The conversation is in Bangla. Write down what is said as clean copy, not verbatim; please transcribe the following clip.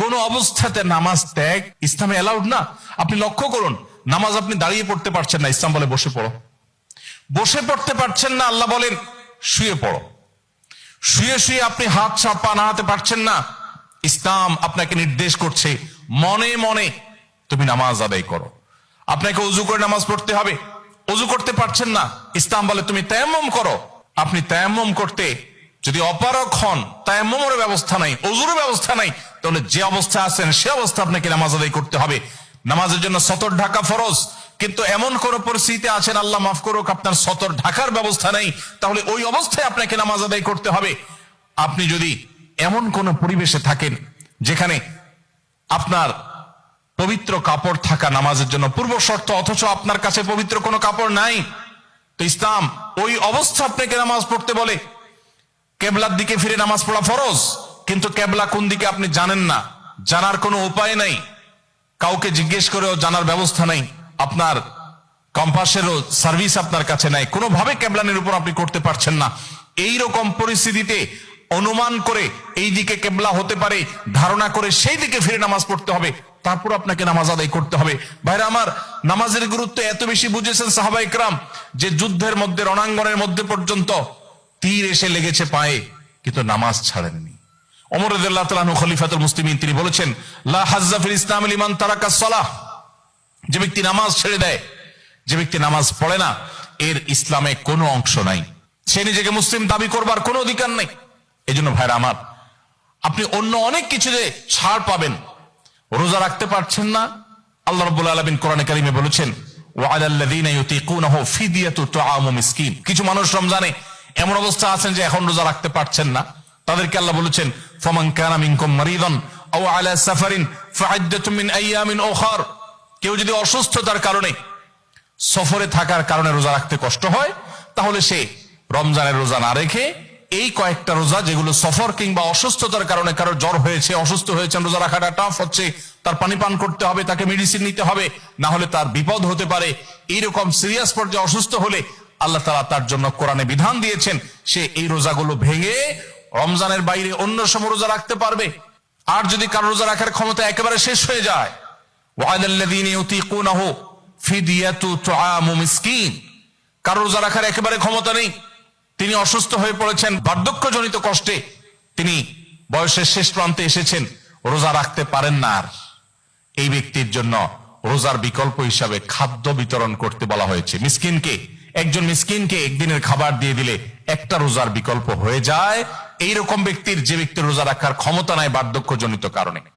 কোন অবস্থাতে নামাজ ত্যাগ ইসলামে অ্যালাউড না। আপনি লক্ষ্য করুন, নামাজ আপনি দাঁড়িয়ে পড়তে পারছেন না, ইসলাম বলে বসে পড়ো। বসে পড়তে পারছেন না, আল্লাহ বলেন শুয়ে পড়ো। শুয়ে শুয়ে আপনি হাত পা নাড়াতে পারছেন না, ইসলাম আপনাকে নির্দেশ করছে মনে মনে তুমি নামাজ আদায় করো। আপনাকে ওযু করে নামাজ পড়তে হবে, ওযু করতে পারছেন না, ইসলাম বলে তুমি তায়াম্মুম করো। আপনি তায়াম্মুম করতে যদি অপারগ হন, তায়াম্মুমের ব্যবস্থা নাই, ওযুর ব্যবস্থা নাই, তাহলে যে অবস্থা আছেন সে অবস্থা আপনাকে নামাজ আদায় করতে হবে। নামাজের জন্য সতর ঢাকা ফরজ, কিন্তু এমন কোন পরিস্থিতি আছেন, আল্লাহ মাফ করুক, আপনার সতর ঢাকার ব্যবস্থা নেই, তাহলে ওই অবস্থায় আপনাকে নামাজ আদায় করতে হবে। আপনি যদি এমন কোন পরিবেশে থাকেন যেখানে আপনার পবিত্র কাপড় থাকা নামাজের জন্য পূর্ব শর্ত, অথচ আপনার কাছে পবিত্র কোনো কাপড় নাই, তো ইসলাম ওই অবস্থা আপনাকে নামাজ পড়তে বলে। কেবলার দিকে ফিরে নামাজ পড়া ফরজ, কিন্তু কেবলা কোন দিকে আপনি জানেন না, জানার কোনো উপায় নাই, কাউকে জিজ্ঞেস করেও জানার ব্যবস্থা নাই, আপনার কম্পাসেরও সার্ভিস আপনার কাছে নাই, কোনোভাবে কেবলানের উপর আপনি করতে পারছেন না। এইরকম পরিস্থিতিতে অনুমান করে এই দিকে কেবলা হতে পারে ধারণা করে সেই দিকে ফিরে নামাজ পড়তে হবে, তারপর আপনাকে নামাজ আদায় করতে হবে। ভাইরা আমার, নামাজের গুরুত্ব এত বেশি বুঝেছেন সাহাবা ইকরাম যে যুদ্ধের মধ্যে, রণাঙ্গনের মধ্যে পর্যন্ত তীর এসে লেগেছে পায়ে, কিন্তু নামাজ ছাড়েননি। ওমর রাদিয়াল্লাহু তাআলা আনহু খলিফাতুল মুসলিমিন, তিনি বলেছেন লা হাজ্জা ফিল ইসলাম লিমান তারাকাস সালাহ, যে ব্যক্তি নামাজ ছেড়ে দেয়, যে ব্যক্তি নামাজ পড়ে না, এর ইসলামে কোনো অংশ নাই, সে নিজেকে মুসলিম দাবি করবার কোনো অধিকার নেই। এই জন্য ভাইরা আমার, আপনি অন্য অনেক কিছুতে ছাড় পাবেন, রোজা রাখতে পারছেন না, আল্লাহ রাব্বুল আলামিন কোরআনে কারিমে বলেছেন ওয়া আলাল্লাযীনা ইউতীকুনাহু ফিদিয়াতু তুআমু মিসকিন। কিছু মানুষ রমজানে এমন অবস্থা আছেন যে এখন রোজা রাখতে পারছেন না, তাদেরকে আল্লাহ বলেছেন ফামান কানা মিনকুম মারিদান আও আলা সাফারিন ফাইদ্দাতুম মিন আইয়ামিন উখার। কেউ যদি অসুস্থতার কারণে, সফরে থাকার কারণে রোজা রাখতে কষ্ট হয়, তাহলে সে রমজানের রোজা না রেখে এই কয়েকটা রোজা, যেগুলো সফর কিংবা অসুস্থতার কারণে, কারো জ্বর হয়েছে, অসুস্থ হয়েছেন, রোজা রাখাটা টাফ হচ্ছে, তার পানি পান করতে হবে, তাকে মেডিসিন নিতে হবে, না হলে তার বিপদ হতে পারে, এইরকম সিরিয়াস পর্যায়ে অসুস্থ হলে আল্লাহ তাআলা তার জন্য কোরআনে বিধান দিয়েছেন সে এই রোজাগুলো ভেঙে রমজানের বাইরে অন্য সময় রোজা রাখতে পারবে। আর যদি কারো রোজা রাখার ক্ষমতা একেবারে শেষ হয়ে যায়, ওয়া আলাল্লাযীনা ইউতীকুনাহু ফিদিয়াতু তুআমু মিসকিন, কারো রোজা রাখার একেবারে ক্ষমতা নেই, তিনি অসুস্থ হয়ে পড়েছেন, বার্ধক্যজনিত কষ্টে তিনি বয়সের শেষ প্রান্তে এসেছেন, রোজা রাখতে পারেন না, আর এই ব্যক্তির জন্য রোজার বিকল্প হিসাবে খাদ্য বিতরণ করতে বলা হয়েছে। মিসকিনকে, একজন মিসকিনকে একদিনের খাবার দিয়ে দিলে একটা রোজার বিকল্প হয়ে যায় এইরকম ব্যক্তির, যে ব্যক্তির রোজা রাখার ক্ষমতা নাই বার্ধক্যজনিত কারণে।